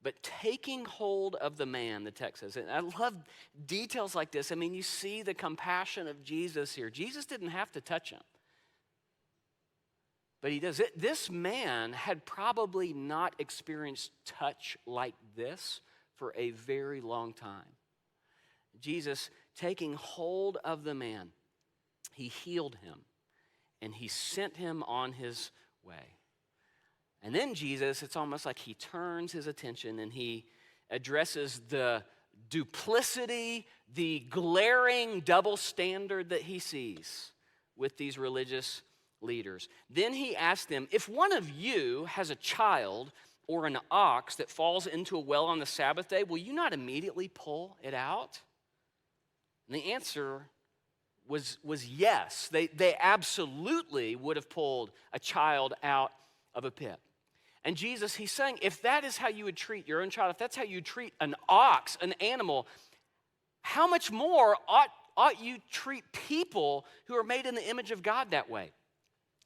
But taking hold of the man, the text says, and I love details like this. I mean, you see the compassion of Jesus here. Jesus didn't have to touch him, but he does. This man had probably not experienced touch like this for a very long time. Jesus, taking hold of the man, he healed him, and he sent him on his way. And then Jesus, it's almost like he turns his attention and he addresses the duplicity, the glaring double standard that he sees with these religious leaders. Then he asked them, if one of you has a child or an ox that falls into a well on the Sabbath day, will you not immediately pull it out? And the answer was yes. They absolutely would have pulled a child out of a pit. And Jesus, he's saying, if that is how you would treat your own child, if that's how you treat an ox, an animal, how much more ought you treat people who are made in the image of God that way?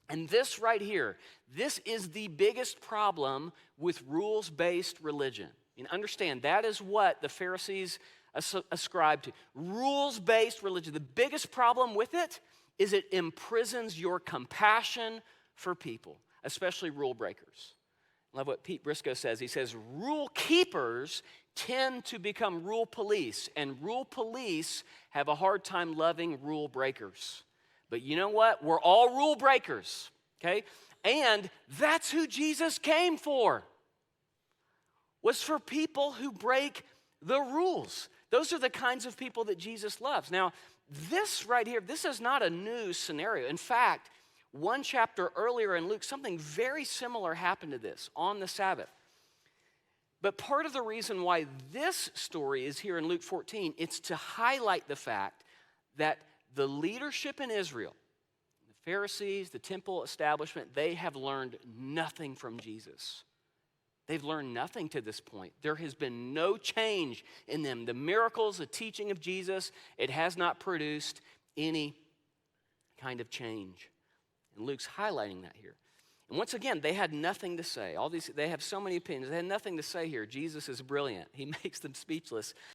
And this right here, this is the biggest problem with rules-based religion. Understand, that is what the Pharisees ascribed to. Rules-based religion. The biggest problem with it is it imprisons your compassion for people, especially rule breakers. I love what Pete Briscoe says. He says, rule keepers tend to become rule police, and rule police have a hard time loving rule breakers. But you know what? We're all rule breakers, okay? And that's who Jesus came for, was for people who break the rules. Those are the kinds of people that Jesus loves. Now, this right here, this is not a new scenario. In fact, one chapter earlier in Luke, something very similar happened to this on the Sabbath. But part of the reason why this story is here in Luke 14, it's to highlight the fact that the leadership in Israel, the Pharisees, the temple establishment, they have learned nothing from Jesus. They've learned nothing to this point. There has been no change in them. The miracles, the teaching of Jesus, it has not produced any kind of change. And Luke's highlighting that here. And once again, they had nothing to say. They have so many opinions. They had nothing to say here. Jesus is brilliant. He makes them speechless.